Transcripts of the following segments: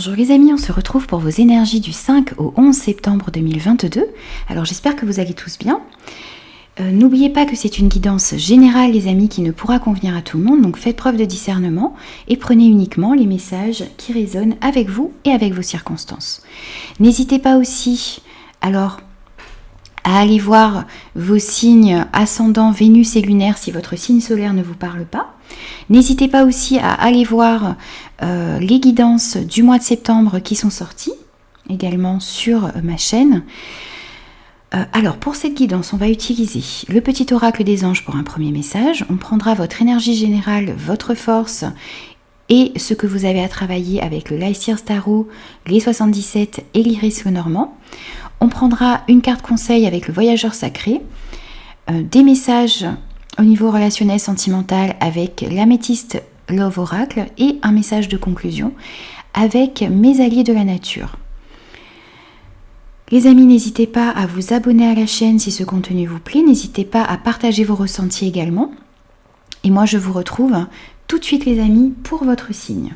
Bonjour les amis, on se retrouve pour vos énergies du 5 au 11 septembre 2022. Alors j'espère que vous allez tous bien. N'oubliez pas que c'est une guidance générale les amis qui ne pourra convenir à tout le monde, donc faites preuve de discernement et prenez uniquement les messages qui résonnent avec vous et avec vos circonstances. N'hésitez pas aussi à aller voir vos signes ascendants, Vénus et lunaire si votre signe solaire ne vous parle pas. N'hésitez pas aussi à aller voir les guidances du mois de septembre qui sont sorties également sur ma chaîne. Alors pour cette guidance, on va utiliser le petit oracle des anges pour un premier message. On prendra votre énergie générale, votre force et ce que vous avez à travailler avec le Lyseer Tarot, les 77 et l'Iris Lenormand. On prendra une carte conseil avec le voyageur sacré, des messages au niveau relationnel sentimental avec l'améthyste Love Oracle et un message de conclusion avec mes alliés de la nature. Les amis, n'hésitez pas à vous abonner à la chaîne si ce contenu vous plaît, n'hésitez pas à partager vos ressentis également. Et moi je vous retrouve tout de suite les amis pour votre signe.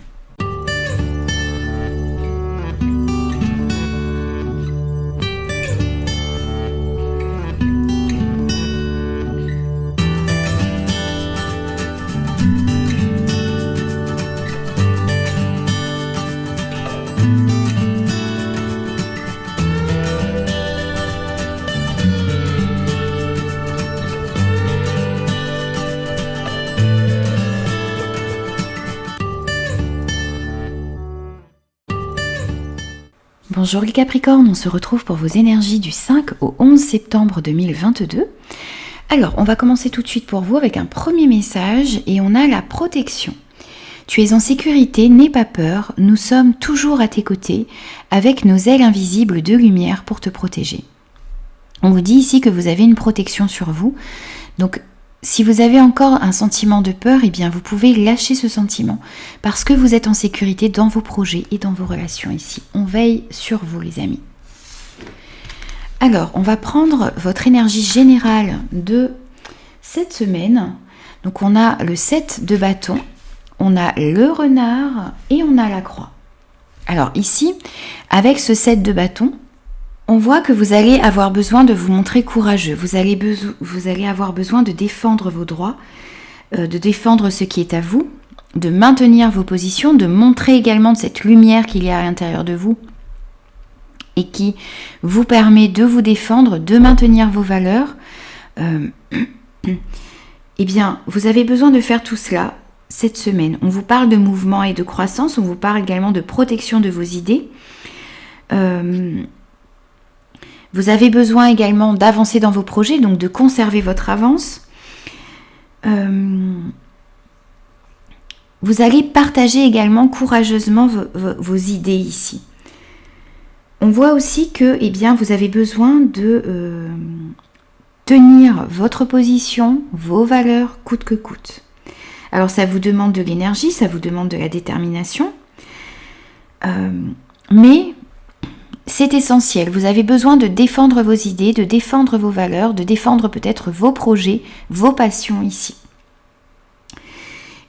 Bonjour les Capricornes, on se retrouve pour vos énergies du 5 au 11 septembre 2022. Alors, on va commencer tout de suite pour vous avec un premier message et on a la protection. Tu es en sécurité, n'aie pas peur, nous sommes toujours à tes côtés avec nos ailes invisibles de lumière pour te protéger. On vous dit ici que vous avez une protection sur vous, donc si vous avez encore un sentiment de peur, eh bien vous pouvez lâcher ce sentiment parce que vous êtes en sécurité dans vos projets et dans vos relations ici. On veille sur vous les amis. Alors, on va prendre votre énergie générale de cette semaine. Donc on a le 7 de bâton, on a le renard et on a la croix. Alors ici, avec ce 7 de bâton, on voit que vous allez avoir besoin de vous montrer courageux. Vous allez avoir besoin de défendre vos droits, de défendre ce qui est à vous, de maintenir vos positions, de montrer également cette lumière qu'il y a à l'intérieur de vous et qui vous permet de vous défendre, de maintenir vos valeurs. Eh bien, vous avez besoin de faire tout cela cette semaine. On vous parle de mouvement et de croissance, on vous parle également de protection de vos idées. Vous avez besoin également d'avancer dans vos projets, donc de conserver votre avance. Vous allez partager également courageusement vos idées ici. On voit aussi que eh bien, vous avez besoin de tenir votre position, vos valeurs, coûte que coûte. Alors ça vous demande de l'énergie, ça vous demande de la détermination, mais c'est essentiel, vous avez besoin de défendre vos idées, de défendre vos valeurs, de défendre peut-être vos projets, vos passions ici.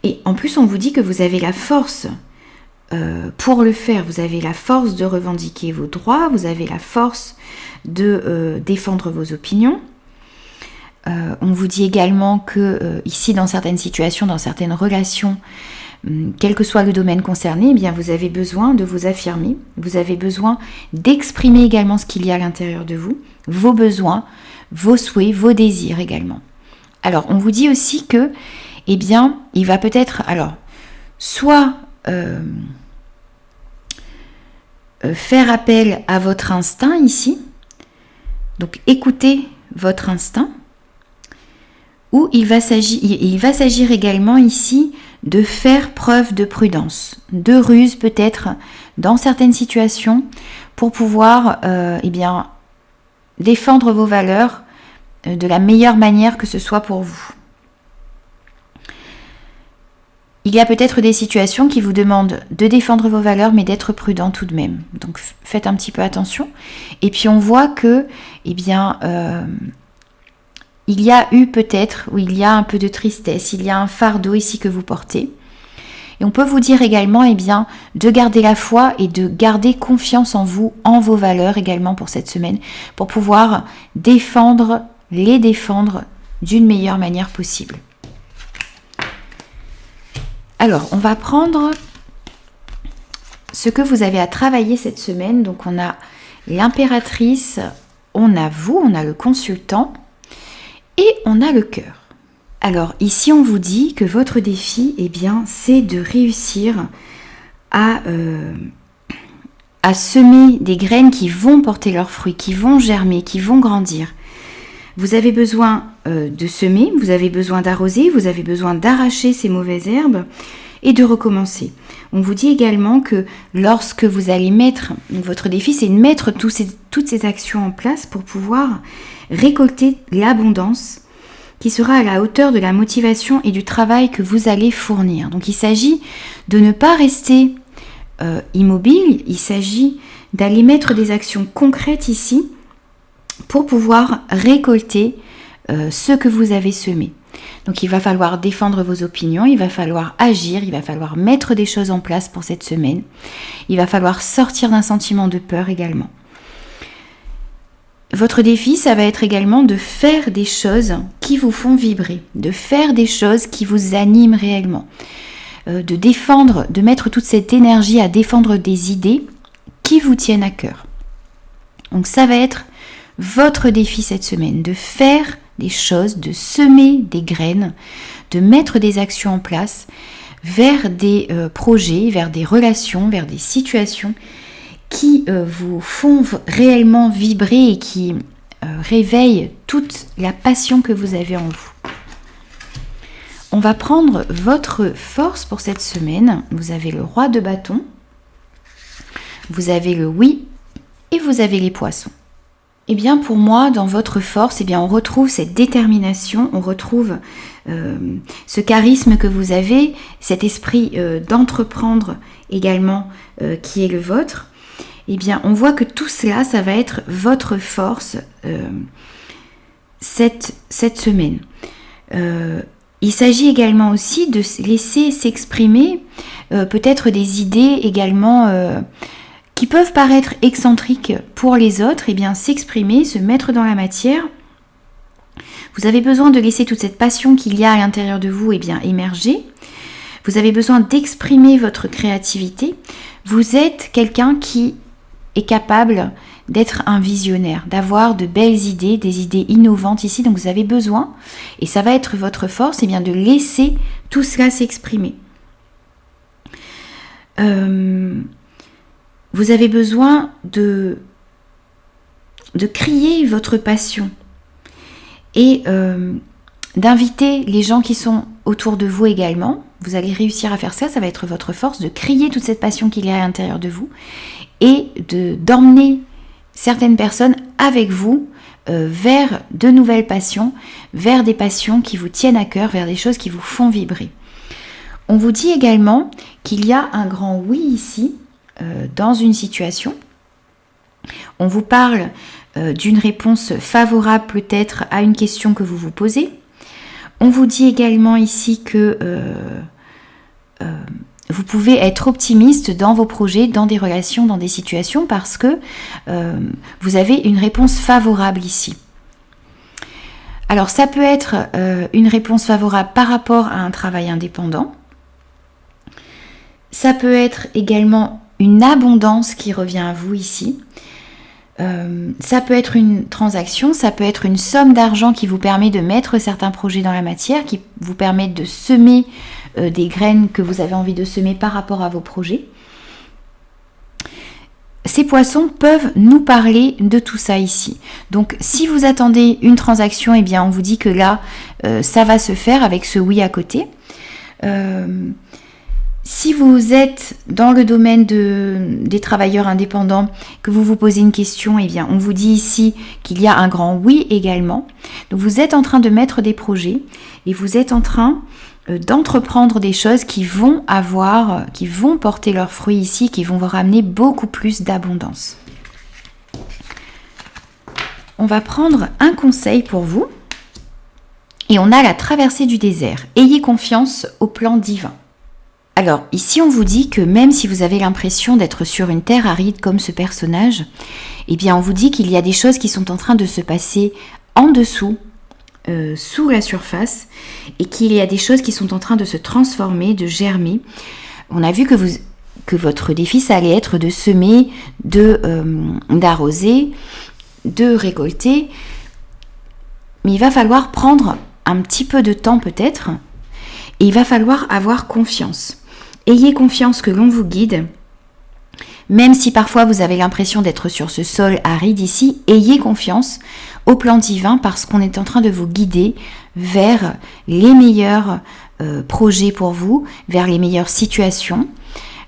Et en plus, on vous dit que vous avez la force pour le faire. Vous avez la force de revendiquer vos droits, vous avez la force de défendre vos opinions. On vous dit également que ici, dans certaines situations, dans certaines relations, quel que soit le domaine concerné, eh bien vous avez besoin de vous affirmer, vous avez besoin d'exprimer également ce qu'il y a à l'intérieur de vous, vos besoins, vos souhaits, vos désirs également. Alors, on vous dit aussi que, eh bien, il va peut-être, soit faire appel à votre instinct ici, donc écoutez votre instinct, ou il va s'agir également ici de faire preuve de prudence, de ruse peut-être dans certaines situations pour pouvoir défendre vos valeurs de la meilleure manière que ce soit pour vous. Il y a peut-être des situations qui vous demandent de défendre vos valeurs mais d'être prudent tout de même. Donc faites un petit peu attention. Et puis on voit que il y a eu peut-être, ou il y a un peu de tristesse, il y a un fardeau ici que vous portez. Et on peut vous dire également de garder la foi et de garder confiance en vous, en vos valeurs également pour cette semaine, pour pouvoir les défendre d'une meilleure manière possible. Alors, on va prendre ce que vous avez à travailler cette semaine. Donc, on a l'impératrice, on a vous, on a le consultant et on a le cœur. Alors, ici, on vous dit que votre défi, c'est de réussir à semer des graines qui vont porter leurs fruits, qui vont germer, qui vont grandir. Vous avez besoin de semer, vous avez besoin d'arroser, vous avez besoin d'arracher ces mauvaises herbes et de recommencer. On vous dit également que lorsque vous allez votre défi, c'est de mettre toutes ces actions en place pour pouvoir récolter l'abondance qui sera à la hauteur de la motivation et du travail que vous allez fournir. Donc il s'agit de ne pas rester immobile, il s'agit d'aller mettre des actions concrètes ici pour pouvoir récolter ce que vous avez semé. Donc il va falloir défendre vos opinions, il va falloir agir, il va falloir mettre des choses en place pour cette semaine. Il va falloir sortir d'un sentiment de peur également. Votre défi, ça va être également de faire des choses qui vous font vibrer, de faire des choses qui vous animent réellement, de mettre toute cette énergie à défendre des idées qui vous tiennent à cœur. Donc ça va être votre défi cette semaine, de faire des choses, de semer des graines, de mettre des actions en place vers des projets, vers des relations, vers des situations qui vous font réellement vibrer et qui réveillent toute la passion que vous avez en vous. On va prendre votre force pour cette semaine. Vous avez le roi de bâton, vous avez le oui et vous avez les poissons. Pour moi, dans votre force, on retrouve cette détermination, on retrouve ce charisme que vous avez, cet esprit d'entreprendre également qui est le vôtre. On voit que tout cela, ça va être votre force cette semaine. Il s'agit également aussi de laisser s'exprimer peut-être des idées également qui peuvent paraître excentriques pour les autres, s'exprimer, se mettre dans la matière. Vous avez besoin de laisser toute cette passion qu'il y a à l'intérieur de vous émerger. Vous avez besoin d'exprimer votre créativité. Vous êtes quelqu'un qui est capable d'être un visionnaire, d'avoir de belles idées, des idées innovantes ici. Donc vous avez besoin, et ça va être votre force, de laisser tout cela s'exprimer. Vous avez besoin de crier votre passion et d'inviter les gens qui sont autour de vous également. Vous allez réussir à faire ça, ça va être votre force, de crier toute cette passion qu'il y a à l'intérieur de vous et d'emmener certaines personnes avec vous vers de nouvelles passions, vers des passions qui vous tiennent à cœur, vers des choses qui vous font vibrer. On vous dit également qu'il y a un grand oui ici, dans une situation. On vous parle d'une réponse favorable peut-être à une question que vous vous posez. On vous dit également ici que vous pouvez être optimiste dans vos projets, dans des relations, dans des situations parce que vous avez une réponse favorable ici. Alors ça peut être une réponse favorable par rapport à un travail indépendant. Ça peut être également une abondance qui revient à vous ici. Ça peut être une transaction, ça peut être une somme d'argent qui vous permet de mettre certains projets dans la matière, qui vous permet de semer des graines que vous avez envie de semer par rapport à vos projets. Ces poissons peuvent nous parler de tout ça ici. Donc si vous attendez une transaction, on vous dit que là, ça va se faire avec ce oui à côté. Si vous êtes dans le domaine des travailleurs indépendants, que vous vous posez une question, on vous dit ici qu'il y a un grand oui également. Donc vous êtes en train de mettre des projets et vous êtes en train d'entreprendre des choses qui vont porter leurs fruits ici, qui vont vous ramener beaucoup plus d'abondance. On va prendre un conseil pour vous et on a la traversée du désert. Ayez confiance au plan divin. Alors, ici, on vous dit que même si vous avez l'impression d'être sur une terre aride comme ce personnage, eh bien, on vous dit qu'il y a des choses qui sont en train de se passer en dessous, sous la surface, et qu'il y a des choses qui sont en train de se transformer, de germer. On a vu que votre défi, ça allait être de semer, d'arroser, de récolter, mais il va falloir prendre un petit peu de temps peut-être, et il va falloir avoir confiance. Ayez confiance que l'on vous guide, même si parfois vous avez l'impression d'être sur ce sol aride ici, ayez confiance au plan divin parce qu'on est en train de vous guider vers les meilleurs projets pour vous, vers les meilleures situations,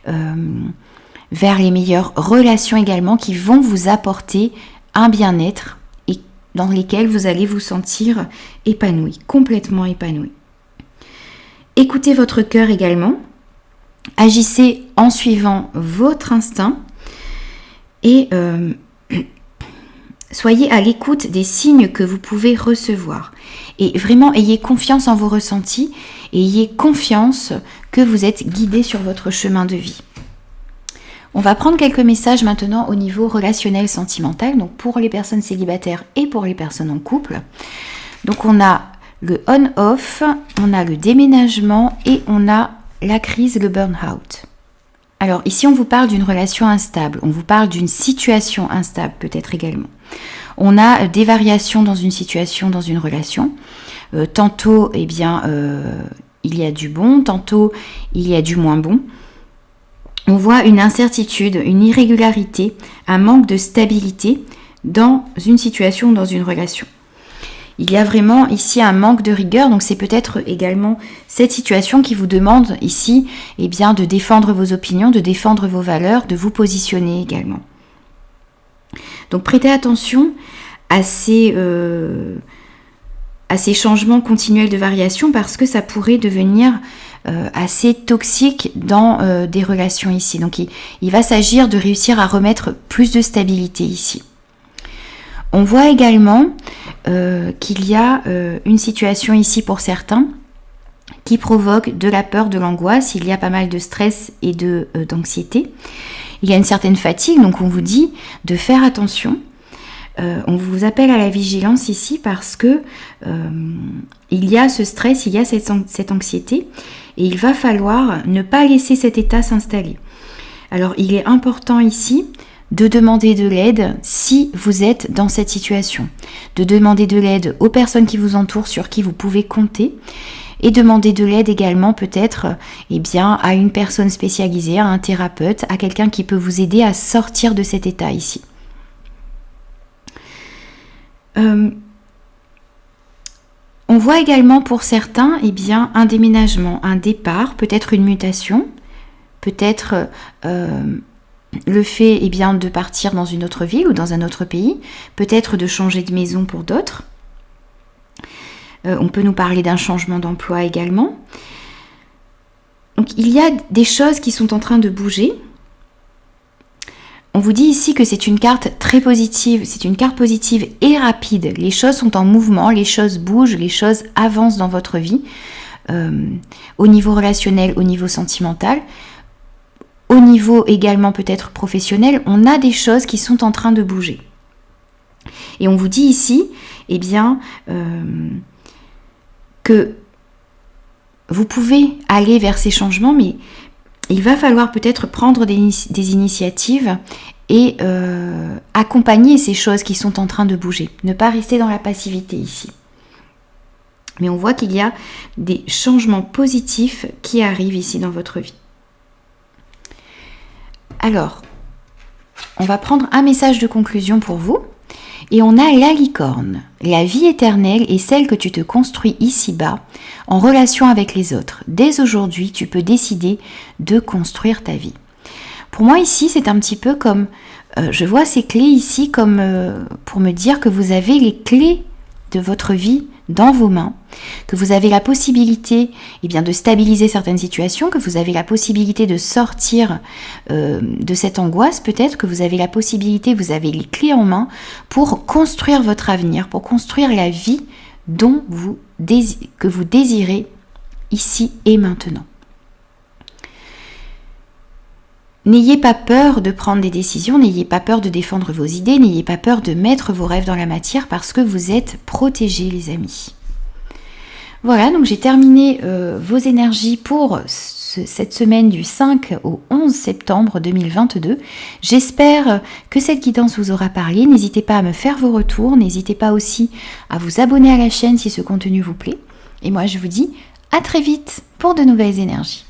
vers les meilleures relations également qui vont vous apporter un bien-être et dans lesquels vous allez vous sentir épanoui, complètement épanoui. Écoutez votre cœur également. Agissez en suivant votre instinct et soyez à l'écoute des signes que vous pouvez recevoir. Et vraiment, ayez confiance en vos ressentis et ayez confiance que vous êtes guidé sur votre chemin de vie. On va prendre quelques messages maintenant au niveau relationnel sentimental, donc pour les personnes célibataires et pour les personnes en couple. Donc on a le on-off, on a le déménagement et on a la crise, le burn-out. Alors ici on vous parle d'une relation instable, on vous parle d'une situation instable peut-être également. On a des variations dans une situation, dans une relation. Tantôt il y a du bon, tantôt il y a du moins bon. On voit une incertitude, une irrégularité, un manque de stabilité dans une situation ou dans une relation. Il y a vraiment ici un manque de rigueur, donc c'est peut-être également cette situation qui vous demande ici de défendre vos opinions, de défendre vos valeurs, de vous positionner également. Donc prêtez attention à ces changements continuels de variation parce que ça pourrait devenir assez toxique dans des relations ici. Donc il va s'agir de réussir à remettre plus de stabilité ici. On voit également qu'il y a une situation ici pour certains qui provoque de la peur, de l'angoisse. Il y a pas mal de stress et d'anxiété. Il y a une certaine fatigue, donc on vous dit de faire attention. On vous appelle à la vigilance ici parce que il y a ce stress, il y a cette anxiété et il va falloir ne pas laisser cet état s'installer. Alors il est important ici de demander de l'aide si vous êtes dans cette situation, de demander de l'aide aux personnes qui vous entourent, sur qui vous pouvez compter, et demander de l'aide également peut-être à une personne spécialisée, à un thérapeute, à quelqu'un qui peut vous aider à sortir de cet état ici. On voit également pour certains un déménagement, un départ, peut-être une mutation, peut-être le fait de partir dans une autre ville ou dans un autre pays, peut-être de changer de maison pour d'autres. On peut nous parler d'un changement d'emploi également. Donc il y a des choses qui sont en train de bouger. On vous dit ici que c'est une carte très positive, c'est une carte positive et rapide. Les choses sont en mouvement, les choses bougent, les choses avancent dans votre vie, au niveau relationnel, au niveau sentimental. Au niveau également peut-être professionnel, on a des choses qui sont en train de bouger. Et on vous dit ici, que vous pouvez aller vers ces changements, mais il va falloir peut-être prendre des initiatives et accompagner ces choses qui sont en train de bouger. Ne pas rester dans la passivité ici. Mais on voit qu'il y a des changements positifs qui arrivent ici dans votre vie. Alors, on va prendre un message de conclusion pour vous. Et on a la licorne. La vie éternelle est celle que tu te construis ici-bas en relation avec les autres. Dès aujourd'hui, tu peux décider de construire ta vie. Pour moi ici, c'est un petit peu comme... je vois ces clés ici comme pour me dire que vous avez les clés de votre vie dans vos mains, que vous avez la possibilité de stabiliser certaines situations, que vous avez la possibilité de sortir de cette angoisse, peut-être que vous avez la possibilité, vous avez les clés en main pour construire votre avenir, pour construire la vie que vous désirez ici et maintenant. N'ayez pas peur de prendre des décisions, n'ayez pas peur de défendre vos idées, n'ayez pas peur de mettre vos rêves dans la matière parce que vous êtes protégés, les amis. Voilà, donc j'ai terminé vos énergies pour cette semaine du 5 au 11 septembre 2022. J'espère que cette guidance vous aura parlé. N'hésitez pas à me faire vos retours, n'hésitez pas aussi à vous abonner à la chaîne si ce contenu vous plaît. Et moi je vous dis à très vite pour de nouvelles énergies.